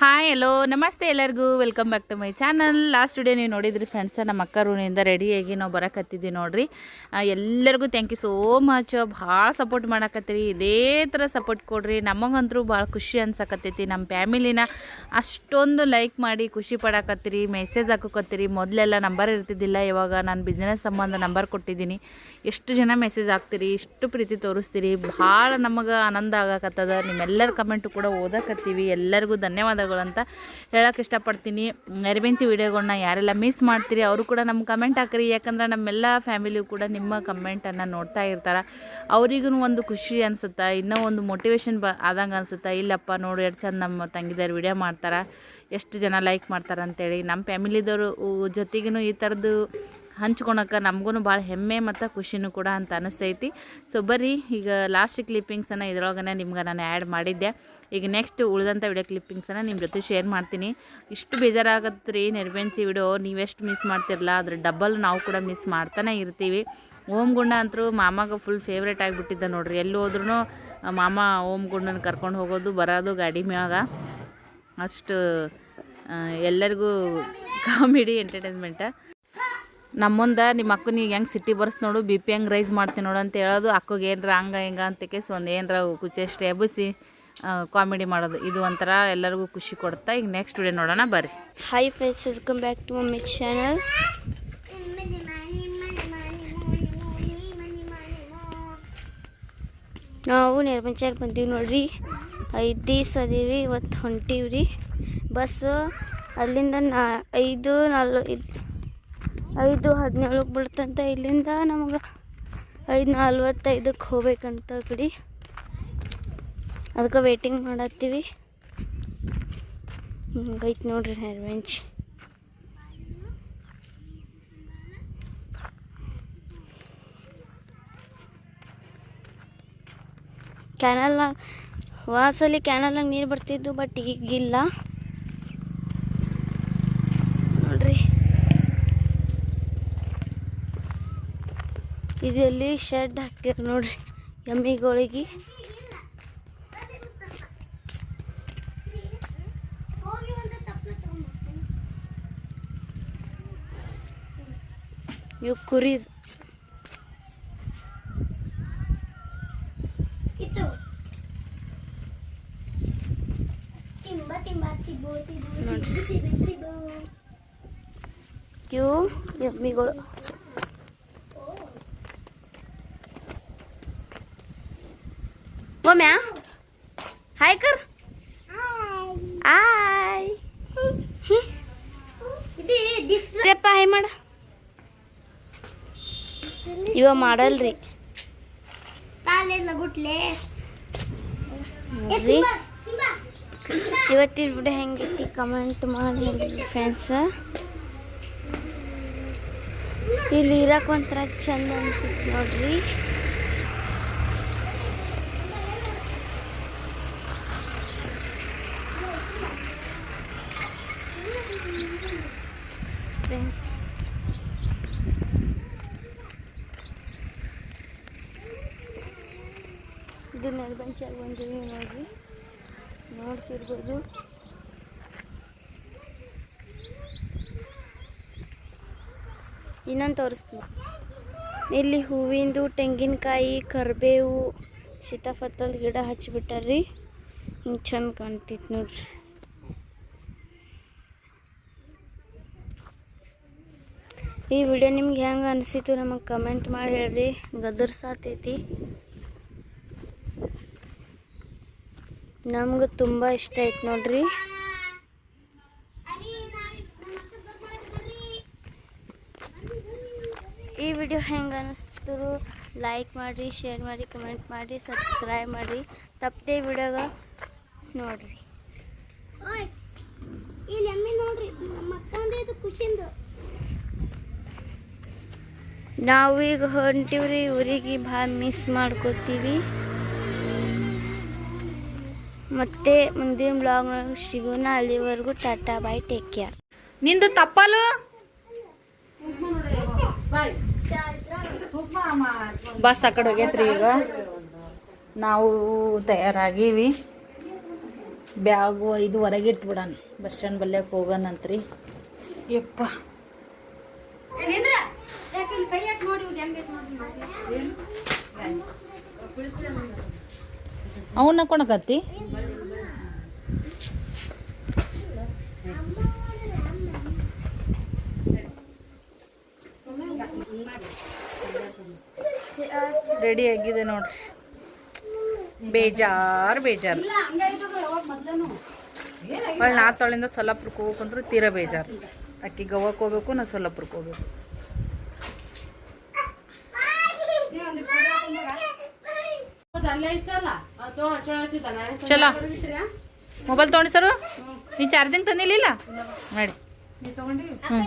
Hi hello ನಮಸ್ತೆ ಎಲ್ಲರಿಗೂ welcome back to my channel. Last video ನೀವು ನೋಡಿದ್ರಿ ಫ್ರೆಂಡ್ಸ, ನಮ್ಮ ಅಕ್ಕ ರೂನಿಂದ ರೆಡಿಯಾಗಿ ನಾವು ಬರೋಕತ್ತಿದ್ವಿ ನೋಡ್ರಿ. ಎಲ್ಲರಿಗೂ ಥ್ಯಾಂಕ್ ಯು ಸೋ ಮಚ್. ಭಾಳ ಸಪೋರ್ಟ್ ಮಾಡಕತ್ತೀರಿ, ಇದೇ ಥರ ಸಪೋರ್ಟ್ ಕೊಡ್ರಿ. ನಮಗಂತೂ ಭಾಳ ಖುಷಿ ಅನ್ಸಕತ್ತೈತಿ. ನಮ್ಮ ಫ್ಯಾಮಿಲಿನ ಅಷ್ಟೊಂದು ಲೈಕ್ ಮಾಡಿ ಖುಷಿ ಪಡಕತ್ತೀರಿ, ಮೆಸೇಜ್ ಹಾಕೋಕತ್ತೀರಿ. ಮೊದಲೆಲ್ಲ ನಂಬರ್ ಇರ್ತಿದ್ದಿಲ್ಲ, ಇವಾಗ ನಾನು ಬಿಸ್ನೆಸ್ ಸಂಬಂಧ ನಂಬರ್ ಕೊಟ್ಟಿದ್ದೀನಿ. ಎಷ್ಟು ಜನ ಮೆಸೇಜ್ ಹಾಕ್ತೀರಿ, ಇಷ್ಟು ಪ್ರೀತಿ ತೋರಿಸ್ತೀರಿ, ಭಾಳ ನಮಗೆ ಆನಂದ ಆಗಕತ್ತದ. ನಿಮ್ಮೆಲ್ಲರ ಕಮೆಂಟು ಕೂಡ ಓದಕತ್ತೀವಿ. ಎಲ್ಲರಿಗೂ ಧನ್ಯವಾದಗಳು ಅಂತ ಹೇಳೋಕೆ ಇಷ್ಟಪಡ್ತೀನಿ. ನೆರವೇಂಚಿ ವಿಡಿಯೋಗಳನ್ನ ಯಾರೆಲ್ಲ ಮಿಸ್ ಮಾಡ್ತೀರಿ ಅವರು ಕೂಡ ನಮ್ಗೆ ಕಮೆಂಟ್ ಹಾಕಿರಿ. ಯಾಕಂದ್ರೆ ನಮ್ಮೆಲ್ಲ ಫ್ಯಾಮಿಲಿಯು ಕೂಡ ನಿಮ್ಮ ಕಮೆಂಟನ್ನು ನೋಡ್ತಾ ಇರ್ತಾರೆ. ಅವರಿಗೂ ಒಂದು ಖುಷಿ ಅನಿಸುತ್ತಾ, ಇನ್ನೂ ಒಂದು ಮೋಟಿವೇಶನ್ ಆದಂಗೆ ಅನಿಸುತ್ತಾ. ಇಲ್ಲಪ್ಪ ನೋಡು ಎಷ್ಟು ಚಂದ ನಮ್ಮ ತಂಗಿದಾರು ವಿಡಿಯೋ ಮಾಡ್ತಾರೆ, ಎಷ್ಟು ಜನ ಲೈಕ್ ಮಾಡ್ತಾರೆ ಅಂತೇಳಿ. ನಮ್ಮ ಫ್ಯಾಮಿಲಿದವರು ಜೊತೆಗೂ ಈ ಥರದ್ದು ಹಂಚ್ಕೊಳಕ್ಕೆ ನಮಗೂ ಭಾಳ ಹೆಮ್ಮೆ ಮತ್ತು ಖುಷಿನೂ ಕೂಡ ಅಂತ ಅನಿಸ್ತೈತಿ. ಸೊ ಬರ್ರಿ, ಈಗ ಲಾಸ್ಟ್ ಕ್ಲಿಪ್ಪಿಂಗ್ಸನ್ನು ಇದ್ರೊಳಗನೆ ನಿಮ್ಗೆ ನಾನು ಆ್ಯಡ್ ಮಾಡಿದ್ದೆ. ಈಗ ನೆಕ್ಸ್ಟ್ ಉಳಿದಂಥ ವಿಡಿಯೋ ಕ್ಲಿಪ್ಪಿಂಗ್ಸನ್ನು ನಿಮ್ಮ ಜೊತೆ ಶೇರ್ ಮಾಡ್ತೀನಿ. ಇಷ್ಟು ಬೇಜಾರಾಗತ್ತೆ ರೀ ನೆರವೇಂಚಿ ವಿಡಿಯೋ, ನೀವೆಷ್ಟು ಮಿಸ್ ಮಾಡ್ತಿರಲ್ಲ ಅದ್ರ ಡಬಲ್ ನಾವು ಕೂಡ ಮಿಸ್ ಮಾಡ್ತಾನೆ ಇರ್ತೀವಿ. ಓಮ್ ಗುಂಡ ಅಂತರೂ ಮಾಮಾಗ ಫುಲ್ ಫೇವ್ರೇಟ್ ಆಗಿಬಿಟ್ಟಿದ್ದ ನೋಡ್ರಿ. ಎಲ್ಲಿ ಹೋದ್ರೂ ಮಾಮ ಓಮ್ ಗುಂಡನ ಕರ್ಕೊಂಡು ಹೋಗೋದು ಬರೋದು ಗಾಡಿ ಮ್ಯಾಗ. ಅಷ್ಟು ಎಲ್ಲರಿಗೂ ಕಾಮಿಡಿ ಎಂಟರ್ಟೈನ್ಮೆಂಟ. ನಮ್ಮ ಮುಂದೆ ನಿಮ್ಮ ಅಕ್ಕನಿಗೆ ಹೆಂಗೆ ಸಿಟಿ ಬರ್ಸ್ ನೋಡು, ಬಿ ಪಿ ಹೆಂಗೆ ರೈಸ್ ಮಾಡ್ತೀನಿ ನೋಡು ಅಂತ ಹೇಳೋದು. ಅಕ್ಕಗೆ ಏನರ ಹಂಗೆ ಹಿಂಗೆ ಅಂತ ಕೇಸ್ ಒಂದು ಏನರ ಕುಚೆಷ್ಟು ಎಬ್ಬಿಸಿ ಕಾಮಿಡಿ ಮಾಡೋದು. ಇದು ಒಂಥರ ಎಲ್ಲರಿಗೂ ಖುಷಿ ಕೊಡುತ್ತಾ. ಈಗ ನೆಕ್ಸ್ಟ್ ವಿಡಿಯೋ ನೋಡೋಣ ಬರ್ರಿ. Hi friends, welcome back to my channel. ನಾವು ನೆರಮಂಚಾಗ ಬಂದೀವಿ ನೋಡ್ರಿ. 5 ದಿವಸ ಅದೀವಿ. ಇವತ್ತು ಹೊಂಟೀವಿ ರೀ ಬಸ್. ಅಲ್ಲಿಂದ 5:17 ಬಿಡ್ತಂತ. ಇಲ್ಲಿಂದ ನಮಗೆ 5:45 ಹೋಗ್ಬೇಕಂತ ಕಡೆ. ಅದಕ್ಕೆ ವೇಟಿಂಗ್ ಮಾಡತ್ತೀವಿ. ಹಿಂಗೈತೆ ನೋಡ್ರಿ ನೆರವೇಂಚಿ. ಕ್ಯಾನಲ್ನಾಗ ವಾಸಲಿ ಕ್ಯಾನಲ್ನಾಗ ನೀರು ಬರ್ತಿದ್ದು, ಬಟ್ ಈಗಿಲ್ಲ ನೋಡ್ರಿ. ಇದರಲ್ಲಿ ಶೆಡ್ ಹಾಕ್ಯಾರ ನೋಡ್ರಿ ಎಮ್ಮಿಗಳಿಗೆ. ಇವು ಕುರಿ. ಇವು ಎಮ್ಮಿಗಳು. ಓಮ್ಯಾ ಹಾಯ್ ಕರ್. ಹಾಯ್ ರೇಪ ಹಾಯ್ ಮಾಡ. ಇವ ಮಾಡಲ್ರಿ. ಇವತ್ತಿನ ವಿಡಿಯೋ ಹೆಂಗೈತಿ ಕಮೆಂಟ್ ಮಾಡಿ ಫ್ರೆಂಡ್ಸ್. ಇಲ್ಲಿ ಇರಕ್ಕೆ ಒಂಥರ ಚಂದ ಅನ್ಸುತ್ತೆ ನೋಡ್ರಿ. ಇದು ನೆರಬಂಚಾಗ ಬಂದೀವಿ ನೋಡ್ರಿ, ನೋಡ್ತಿರ್ಬೋದು. ಇನ್ನೊಂದು ತೋರಿಸ್ತೀನಿ. ಇಲ್ಲಿ ಹೂವಿಂದು, ತೆಂಗಿನಕಾಯಿ, ಕರಿಬೇವು, ಸೀತಾಫಲ ಗಿಡ ಹಚ್ಚಿಬಿಟ್ಟಾರ್ರಿ. ಹಿಂಗೆ ಚಂದ ಕಾಣ್ತೈತಿ ನೋಡ್ರಿ. ಈ ವಿಡಿಯೋ ನಿಮ್ಗೆ ಹೆಂಗೆ ಅನಿಸಿತು ನಮಗೆ ಕಮೆಂಟ್ ಮಾಡಿ ಹೇಳ್ರಿ. ಗದರ್ಸಾತೈತಿ, ನಮ್ಗೆ ತುಂಬ ಇಷ್ಟ ಐತೆ ನೋಡ್ರಿ. ಈ ವಿಡಿಯೋ ಹೆಂಗೆ ಅನ್ನಿಸ್ತು ಲೈಕ್ ಮಾಡಿರಿ, ಶೇರ್ ಮಾಡಿ, ಕಮೆಂಟ್ ಮಾಡಿ, ಸಬ್ಸ್ಕ್ರೈಬ್ ಮಾಡಿ. ತಪ್ಪದೆ ವಿಡಿಯೋಗ ನೋಡ್ರಿ. ನಾವೀಗ ಹೊಂಟಿವ್ರಿ ಊರಿಗೆ. ಭಾಳ ಮಿಸ್ ಮಾಡ್ಕೋತೀವಿ. ಮತ್ತೆ ಮುಂದಿನ ಬ್ಲಾಗ್ನಾಗ ಸಿಗೋಣ. ಅಲ್ಲಿವರೆಗೂ ಟಾಟಾ ಬಾಯ್, ಟೇಕ್ ಕೇರ್. ನಿಂದು ತಪ್ಪಲು ಬಸ್ ಆ ಕಡೆ ಹೋಗೈತ್ರಿ. ಈಗ ನಾವು ತಯಾರಾಗೀವಿ. ಬ್ಯಾಗು ಇದು ಹೊರಗೆ ಇಟ್ಬಿಡಣ. Bus stand ಬಲ್ಯಕ್ಕೆ ಹೋಗೋಣಂತ್ರಿ. ಯಪ್ಪ ಅವನ್ನ ಕೊಣಕತ್ತಿ ರೆಡಿ ಆಗಿದೆ ನೋಡ್ರಿ. ಬೇಜಾರು ಒಳ್ಳೆ ನಾ ತೊಳಿಂದ ಸೊಲ್ಲಾಪುರಕ್ಕೆ ಹೋಗ್ಬೇಕಂದ್ರೆ ತೀರಾ ಬೇಜಾರು. ಅಕ್ಕಿ ಗೋವಾಕ್ಕೆ ಹೋಗ್ಬೇಕು, ನಾ ಸೊಲ್ಲಾಪುರಕ್ಕೆ ಹೋಗ್ಬೇಕು. ಚಲೋ ಮೊಬೈಲ್ ತೊಗೊಂಡು ಸರು ನೀ ಚಾರ್ಜಿಂಗ್ ತಂದಿಲ್ಲ ನೋಡಿ. ಹ್ಞೂ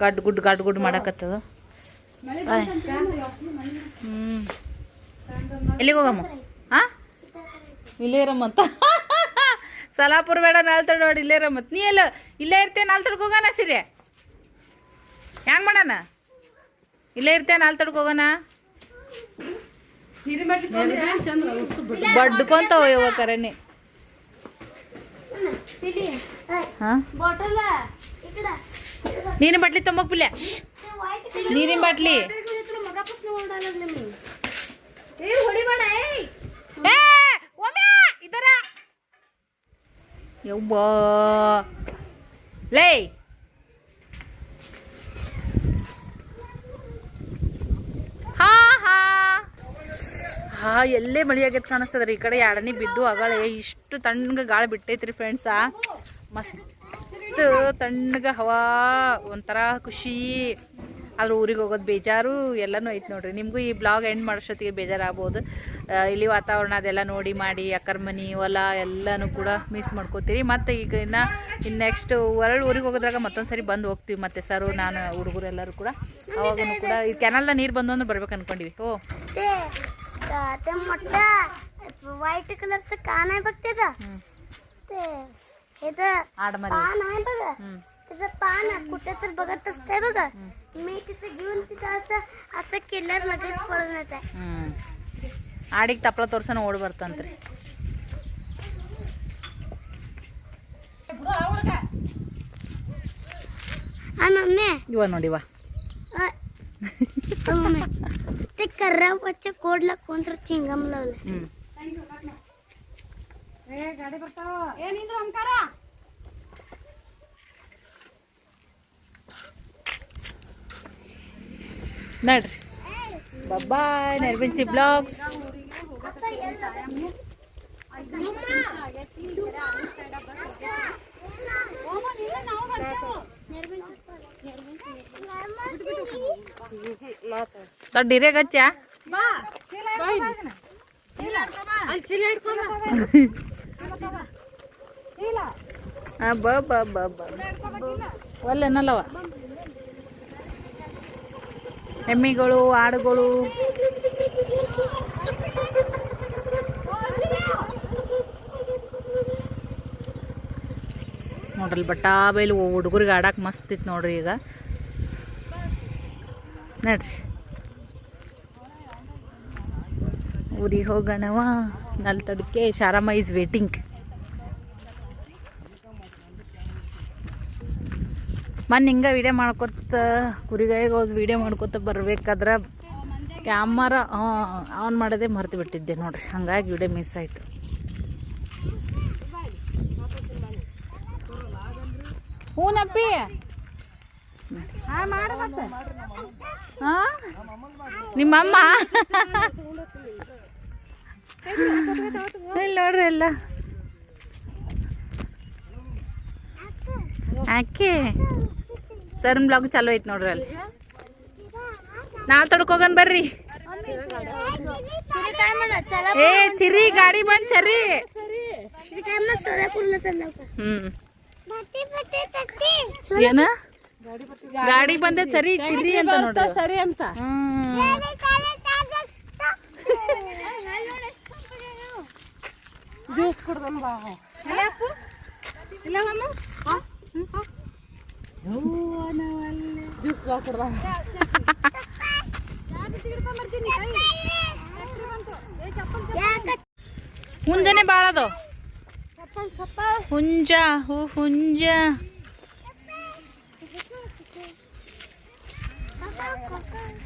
ಗಡ್ ಗುಡ್ ಮಾಡಕತ್ತದ. ಹ್ಞೂ ಎಲ್ಲಿಗೆ ಹೋಗಮ್ಮ? ಹಾಂ ಇಲ್ಲೇ ಇರಮ್ಮತ್ತ. ಸಲಾಪುರ ಬೇಡ, ನಾಲ್ತಡ್ ನೋಡಿ ಇಲ್ಲೇ ಇರಮ್ಮತ್. ನೀ ಎಲ್ಲ ಇಲ್ಲೇ ಇರ್ತೇವೆ, ನಾಲ್ತಡ್ಗೆ ಹೋಗೋಣ. ಸಿರಿ ಹೆಂಗೆ ಮಾಡೋಣ? ಇಲ್ಲೇ ಇರ್ತೇವೆ, ನಾಲ್ತಡ್ಗೆ ಹೋಗೋಣ. ಬಡ್ಕೊಂತ ಹೋಯವ ಕರೆನೆ. ಹಾಂ ನೀರಿನ ಬಾಟ್ಲಿ ತೊಂಬಕ್ ಪಿಲ್ಯ, ನೀರಿನ ಬಾಟ್ಲಿ. ಇದರ ಯವ್ವ ಲೇ ಎಲ್ಲೇ ಮಳಿ ಆಗೈತೆ ಕಾಣಿಸ್ತದ್ರಿ. ಈ ಕಡೆ ಎರಡನೇ ಬಿದ್ದು ಅಗಳೇ ಇಷ್ಟು ತಣ್ಣಗೆ ಗಾಳಿ ಬಿಟ್ಟೈತ್ರಿ ಫ್ರೆಂಡ್ಸ. ಮಸ್ತ್ ತಣ್ಣಗೆ ಹವಾ, ಒಂಥರ ಖುಷಿ. ಆದ್ರೆ ಊರಿಗೆ ಹೋಗೋದು ಬೇಜಾರು ಎಲ್ಲನೂ ಐತೆ ನೋಡ್ರಿ. ನಿಮಗೂ ಈ ಬ್ಲಾಗ್ ಎಂಡ್ ಮಾಡೋಷ್ಟೊತ್ತಿಗೆ ಬೇಜಾರಾಗ್ಬೋದು. ಇಲ್ಲಿ ವಾತಾವರಣ ಅದೆಲ್ಲ ನೋಡಿ ಮಾಡಿ ಅಕ್ಕರ ಮನೆ ಹೊಲ ಎಲ್ಲನೂ ಕೂಡ ಮಿಸ್ ಮಾಡ್ಕೋತೀರಿ. ಮತ್ತು ಈಗ ಇನ್ನು ನೆಕ್ಸ್ಟ್ ಊರಿಗೆ ಹೋಗೋದ್ರಾಗ ಮತ್ತೊಂದು ಸರಿ ಬಂದು ಹೋಗ್ತೀವಿ. ಮತ್ತು ಸರು ನಾನು ಹುಡುಗರು ಎಲ್ಲರೂ ಕೂಡ ಅವಾಗೂ ಕೂಡ ಈ ಕೆನಲ್ದ ನೀರು ಬಂದು ಅಂದ್ರೆ ಬರ್ಬೇಕು ಅನ್ಕೊಂಡಿವಿ. ಓ व्हाइट कलरचं कान आहे बघ त्याचं. ते हे तर पान आहे बघा, त्याचं पान कुठे तर बघत असतंय बघा. मी तिथे घेऊन तिथं असं असं केल्यावर लगेच पळून येत आहे. ಆಡಿಗೆ ತಪ್ಪಲ ತೋರ್ಸನ ಓಡಿ ಬರ್ತಂತ್ರಿ. मम्मी ಇವ ನೋಡಿವ ते कर्रावच्या कोडला कोणतर चिंगम लावलं. गाडी ಬರ್ತಾವ ಏನಿಂದ್ರು ಅಂತಾರ. ನಡ್ರಿ ಬಾಯ್. ನಿರ್ಮಿಂಚಿ ಬ್ಲಾಗ್ಸ್. ಡಿರೆ ಗಚ್ಚ ಒಲ್ಲೆನಲ್ಲವ. ಎಮ್ಮಿಗಳು, ಆಡುಗಳು, ನೋಡ್ರಿ ಬಟ್ಟಾ ಬೈಲು ಹುಡುಗರಿಗೆ ಆಡಕ್ಕೆ ಮಸ್ತ್ ಇತ್ತು ನೋಡ್ರಿ. ಈಗ ನೋಡ್ರಿ ಊರಿಗೆ ಹೋಗೋಣವ. ನಲ್ತಡಕ್ಕೆ ಶಾರಮ್ಮ ಈಸ್ ವೇಟಿಂಗ್. ಮೊನ್ನೆ ಹಿಂಗೆ ವೀಡಿಯೋ ಮಾಡ್ಕೊತ ಕುರಿಗಾಯಿಗೆ ಹೋಗಿ ವೀಡಿಯೋ ಮಾಡ್ಕೊತ ಬರ್ಬೇಕಾದ್ರೆ ಕ್ಯಾಮರಾ ಆನ್ ಮಾಡೋದೇ ಮರ್ತು ಬಿಟ್ಟಿದ್ದೆ ನೋಡ್ರಿ. ಹಂಗಾಗಿ ವೀಡಿಯೋ ಮಿಸ್ ಆಯಿತು. ಹೂನಪ್ಪಿ ನಿಮ್ಮಮ್ಮ ಇಲ್ಲಿ ನೋಡ್ರಿ ಎಲ್ಲ ಯಾಕೆ ಸರ್ ಬ್ಲಾಗ್ ಚಾಲು ಐತೆ ನೋಡ್ರಿ. ಅಲ್ಲಿ ನಾ ತಡ್ಕೋಗನ್ ಬರ್ರಿ. ಏ ಚಿರಿ ಗಾಡಿ ಬಂದ್ ಚರಿ. ಏನ ಗಾಡಿ ಬಂದೆ ಸರಿ ಚಿರಿ ಅಂತ ನೋಡ್ರಿ. ಸರಿ ಅಂತ ಜ್ಯೂಸ್ ಕುಡ್ದನ್ ಬಾ. ಜ್ಯೂಸ್ ಬಾ ಕುಡ್ದ. ಮುಂಜಾನೆ ಭಾಳ ಅದಾವ. ಸ್ವಲ್ಪ ಹುಂಜ ಹೂ ಹುಂಜ.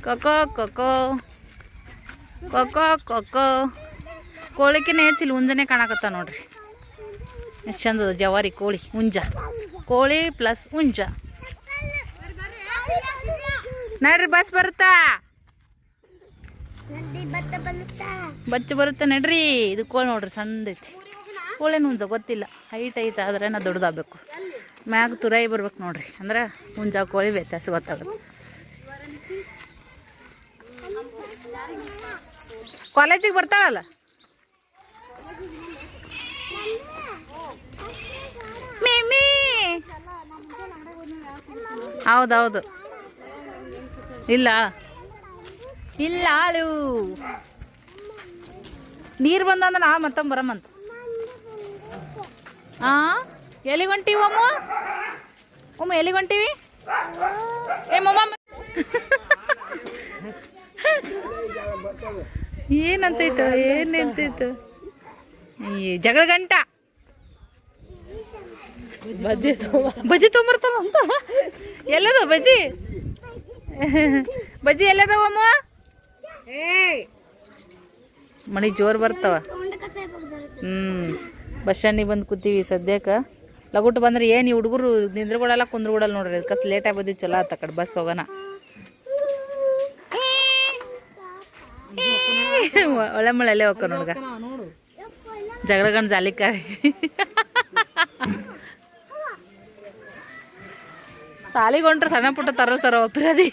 ಕೊಕೋ ಕೊಕೋ ಕೊಕೋ ಕೊಕೋ. ಕೋಳಿಕಿನ ಹೆಚ್ಚಿಲ್ಲ ಹುಂಜನೇ ಕಾಣಕತ್ತ ನೋಡ್ರಿ. ಎಷ್ಟು ಚಂದದ ಜವಾರಿ ಕೋಳಿ ಹುಂಜ. ಕೋಳಿ ಪ್ಲಸ್ ಹುಂಜ. ನಡ್ರಿ ಬಸ್ ಬರುತ್ತಾ? ಬಚ್ಚ ಬರುತ್ತೆ ನಡ್ರಿ. ಇದು ಕೋಳಿ ನೋಡ್ರಿ ಸಣ್ಣದೈತಿ. ಕೋಳೇನು ಹುಂಜ ಗೊತ್ತಿಲ್ಲ. ಹೈಟ್ ಐತೆ ಆದರೆ ನಾ ದೊಡ್ಡದಾಗಬೇಕು. ಮ್ಯಾಗ ತುರಾಯಿ ಬರ್ಬೇಕು ನೋಡ್ರಿ, ಅಂದ್ರೆ ಹುಂಜ ಕೋಳಿ ವ್ಯತ್ಯಾಸ ಗೊತ್ತಾಗುತ್ತೆ. ಕಾಲೇಜಿಗೆ ಬರ್ತಾಳಲ್ಲ. ಮಿಮಿ ಹೌದೌದು. ಇಲ್ಲ ಇಲ್ಲ ಆಳು ನೀರು ಬಂದಂದ್ರೆ ನಾ ಮತ್ತೊಮ್ಮೆ ಬರಮ್ಮಂತ. ಎಲ್ಲಿಗೆ ಹೊಂಟೀವಿ ಒಮ್ಮ ಎಲ್ಲಿಗೆ ಹೊಂಟೀವಿ? ಏನಂತೈತು ಏನಂತೈತು? ಈ ಜಗಳ ಗಂಟ ಬಜ್ಜಿ ತೊಗೊಂಬರ್ತಾವ ಅಂತ. ಎಲ್ಲದ ಬಜ್ಜಿ ಬಜ್ಜಿ ಎಲ್ಲದವಮ್ಮ? ಮಳೆ ಜೋರು ಬರ್ತಾವ. ಬಸ್ ಸ್ಟ್ಯಾಂಡಿಗೆ ಬಂದು ಕೂತೀವಿ ಸದ್ಯಕ್ಕೆ. ಲಗುಟ್ ಬಂದ್ರೆ ಏನು ಈ ಹುಡುಗರು ನಿಂದ್ರಗೊಡಲ್ಲ ಕುಂದ್ರಗೊಡಲ್ಲ ನೋಡ್ರಿ. ಅದಕ್ಕೆ ಲೇಟಾಗಿ ಬಂದಿದ್ದು ಚಲೋ ಆತ. ಕಡೆ ಬಸ್ ಹೋಗೋಣ. ಒಳ್ಳೆ ಮಳೆ ಅಲ್ಲೇ ಹೋಗ್ಕ ನೋಡ್ಗ ಜಗಳಗಂಡು ಜಾಲಿಕಾರಿ. ಸಾಲಿಗೆ ಹೊಂಟ್ರೆ ಸಣ್ಣ ಪುಟ್ಟ ತರೋ ಒಪ್ಪಿರದಿ.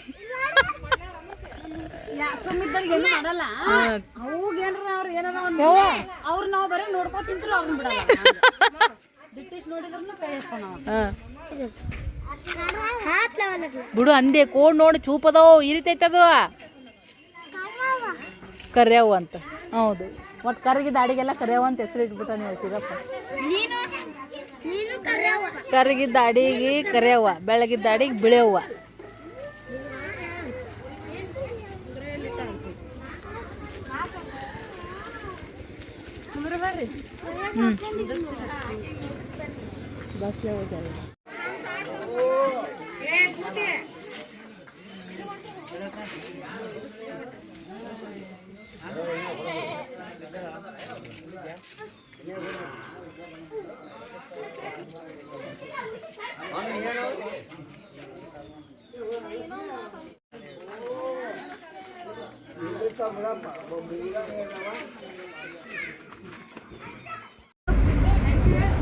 ಬಿಡು ಅಂದೆ ಕೋಡ್ ನೋಡಿ ಚೂಪದವು ಈ ರೀತಿ ಐತದ ಕರ್ಯಾವು ಅಂತ. ಹೌದು, ಒಟ್ಟು ಕರಗಿದ ಅಡಿಗೆಲ್ಲ ಕರ್ಯಾವ ಅಂತ ಹೆಸರು ಇಟ್ಬಿಟ್ಟ ನೀವು ಸಿಗಪ್ಪ. ಕರಗಿದ್ದ ಅಡಿಗೆ ಕರ್ಯಾವ, ಬೆಳಗಿದ್ದ ಅಡಿಗೆ ಬಿಳೆಯವ್ವ.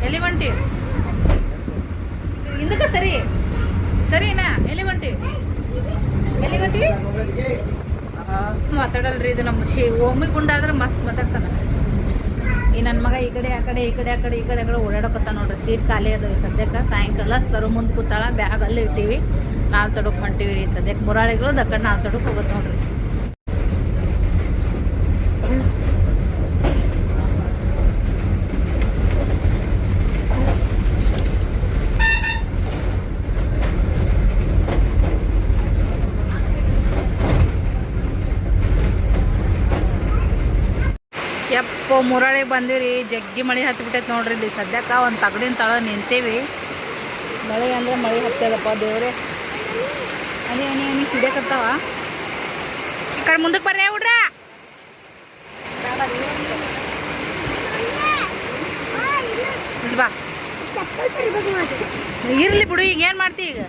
ಎಲ್ಲಿ ಹೊಂಟಿ? ಹಿಂದಕ್ಕೆ ಸರಿ ಸರಿನಾ? ಎಲ್ಲಿ ಹೊಂಟಿ? ಎಲ್ಲಿ ಹೊಂಟಿ? ಮಾತಾಡಲ್ರಿ. ಇದು ನಮ್ಮ ಒಮ್ಮೆ ಗುಂಡಾದ್ರೆ ಮಸ್ತ್ ಮಾತಾಡ್ತಾನ. ಈ ನನ್ನ ಮಗ ಈ ಕಡೆ ಆ ಕಡೆ ಈ ಕಡೆ ಆ ಕಡೆ ಈ ಕಡೆ ಆ ಕಡೆ ಓಡಾಡಕತ್ತ ನೋಡ್ರಿ. ಸೀಟ್ ಖಾಲಿ ಅದಾವೆ ಸದ್ಯಕ್ಕೆ. ಸಾಯಂಕಾಲ ಸರು ಮುಂದೆ ಕೂತಾಳ. ಬ್ಯಾಗ್ ಅಲ್ಲೇ ಇಟ್ಟಿವಿ. ನಾಲ್ ತಡಕ್ ಹೊಂಟಿವಿ ರೀ ಸದ್ಯಕ್ಕೆ. ಮುರಾಳಿಗಳು ದಕ್ಕಡೆ ನಾಲ್ ತಡಕ್ ಹೋಗುತ್ತೆ ನೋಡ್ರಿ. ಯಪ್ಪೋ ಮುರಾಳಿಗೆ ಬಂದೀವಿ. ಜಗ್ಗಿ ಮಳೆ ಹತ್ತಿಬಿಟ್ಟೈತೆ ನೋಡ್ರಿ. ಇಲ್ಲಿ ಸದ್ಯಕ್ಕೆ ಒಂದು ತಗಡಿನ ತಳ ನಿಂತೇವಿ. ಮಳೆ ಅಂದರೆ ಮಳೆ ಹತ್ತದಪ್ಪ ದೇವ್ರೆ. ಹನಿ ಸಿಡಕತ್ತಾವ. ಈ ಕಡೆ ಮುಂದಕ್ಕೆ ಬರ್ರಿ ಹುಡ್ರ. ಬಾ ಇರ್ಲಿ ಬಿಡು. ಈಗ ಏನು ಮಾಡ್ತಿ? ಈಗ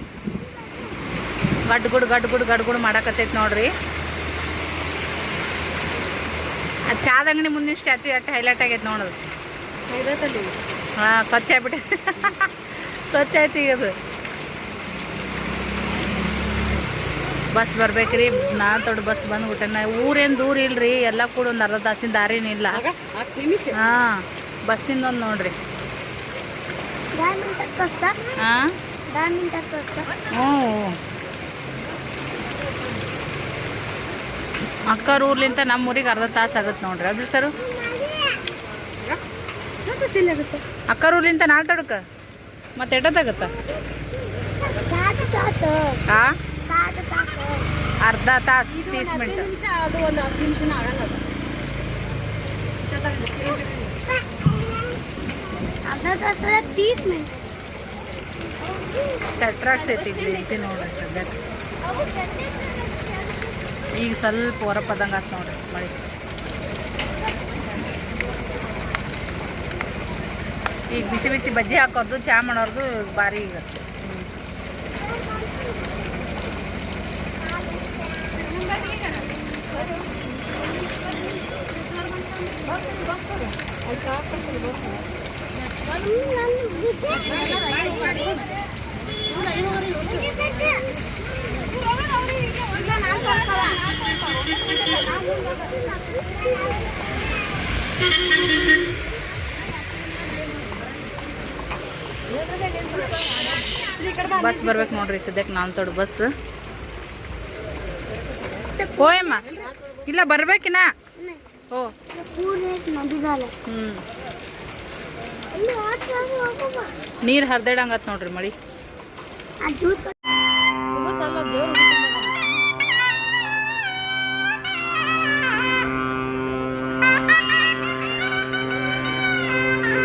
ಗಡ್ಗುಡು ಮಾಡಕತ್ತೈತೆ ನೋಡ್ರಿ. ಆ ಚಾದ ಅಂಗಡಿ ಮುಂದಿನ ಸ್ಟ್ಯಾಚು ಎಷ್ಟು ಹೈಲೈಟ್ ಆಗೈತೆ ನೋಡೋದು. ಹಾಂ, ಸ್ವಚ್ಛ ಆಗ್ಬಿಟ್ಟೈತೆ. ಸ್ವಚ್ಛ ಆಯ್ತು ಈಗ ಅದು. ಬಸ್ ಬರ್ಬೇಕ್ರಿ. ನಾನು ದೊಡ್ಡ ಬಸ್ ಬಂದ್ಬಿಟ್ಟೆ. ಊರೇನು ದೂರ ಇಲ್ರಿ, ಎಲ್ಲ ಕೂಡ ಒಂದು ಅರ್ಧ ತಾಸಿನ ದಾರಿನೂ ಇಲ್ಲ. ಹಾಂ, ಬಸ್ಸಿಂದ ಒಂದು ನೋಡ್ರಿ. ಹಾಂ, ಹ್ಞೂ. ಅಕ್ಕರ ಊರ್ಲಿಂತ ನಮ್ಮ ಊರಿಗೆ ಅರ್ಧ ತಾಸು ಆಗುತ್ತೆ ನೋಡ್ರಿ. ಅದು ಸರು ಅಕ್ಕರ ಊರ್ಲಿಂತ ನಾಲ್ ತಡಕ ಮತ್ತೆ ಎಷ್ಟೊತ್ತಾಗತ್ತ? ಹಾಂ, ಅರ್ಧ ತಾಸು 30 ಮಿನಿಟ್. अर्धा तासाला 30 मिनिट. ಸೆಟ್ರಾಕ್ಸ್ ಐತಿ ಐತಿ ನೋಡ್ರಿ ಸದ್ಯಕ್ಕೆ. ಈಗ ಸ್ವಲ್ಪ ಹೊರಪದಂಗೆ ಆತು ನೋಡ್ರಿ ಮಳೆ. ಈಗ ಬಿಸಿ ಬಿಸಿ ಬಜ್ಜಿ ಹಾಕೋರ್ದು ಚಾ ಮಾಡೋರ್ದು ಭಾರಿ ಈಗ. ಬಸ್ ಬರ್ಬೇಕು ನೋಡ್ರಿ ಸದ್ಯಕ್ಕೆ ನಾನು ತೊಡು ಬಸ್. ಹೋಯಮ್ಮ ಇಲ್ಲ ಬರ್ಬೇಕಿನ. ಓ ನೀರು ಹರಿದಾಡಂಗತ್ ನೋಡ್ರಿ ಮಳಿ.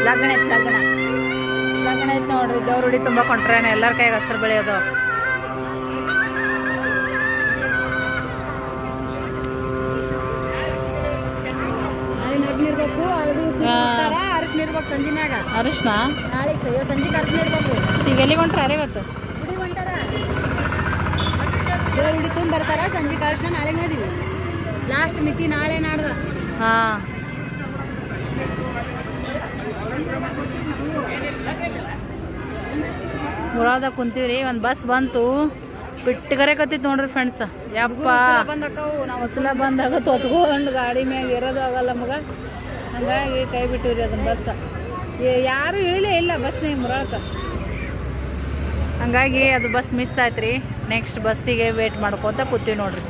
ಲಗ್ನ ಐತಿ ಲಗ್ನ ಐತಿ ನೋಡ್ರಿ. ದೇವ್ರ ಹುಡಿ ತುಂಬ ಕೊಂಟ್ರೇನೆ ಎಲ್ಲರ ಕೈಗೆ ಹಸ್ರು ಬೆಳೆಯೋದು. ಅರಿಶಿನ ಇರ್ಬೇಕು ಸಂಜಿನಾಗ. ಅರಿಶಿನ ನಾಳೆ ಸಂಜೆಗೆ ಅರಿಶಿನ ಇರ್ಬೇಕು. ಈಗ ಎಲ್ಲಿಗೆ ಹೊಂಟ್ರ ಯಾರೇ ಗೊತ್ತು. ಹುಡಿ ಹೊಂಟಾರ ದೇವ್ರ ಹುಡಿ ತುಂಬ ಬರ್ತಾರ. ಸಂಜೆಗೆ ಅರಿಶಿನ ನಾಳೆ ನಡೀವಿ. ಲಾಸ್ಟ್ ಮಿತಿ ನಾಳೆ ನಾಡ್ದ. ಹಾಂ ಮುರಾದ ಕುಂತೀವ್ರಿ. ಒಂದು ಬಸ್ ಬಂತು ಬಿಟ್ಟಗರೆ ಕತ್ತಿತ್ತು ನೋಡ್ರಿ ಫ್ರೆಂಡ್ಸ್. ಯಪ್ಪ ಬಂದಕ್ಕವು ನಾವು ಹೊಸಲ ಬಂದಾಗ ತೊತ್ಕೊಂಡು ಗಾಡಿ ಮ್ಯಾಗ ಇರೋದು ಆಗಲ್ಲ ನಮಗೆ. ಹಂಗಾಗಿ ಕೈ ಬಿಟ್ಟಿವ್ರಿ ಅದನ್ನ ಬಸ್. ಯಾರು ಇಳಿಲೇ ಇಲ್ಲ ಬಸ್ನಾಗ ಮುರಾಳಕ್ಕೆ. ಹಂಗಾಗಿ ಅದು ಬಸ್ ಮಿಸ್ ಆಯ್ತು ರೀ. ನೆಕ್ಸ್ಟ್ ಬಸ್ಸಿಗೆ ವೇಟ್ ಮಾಡ್ಕೊತ ಕೂತೀವಿ ನೋಡ್ರಿ.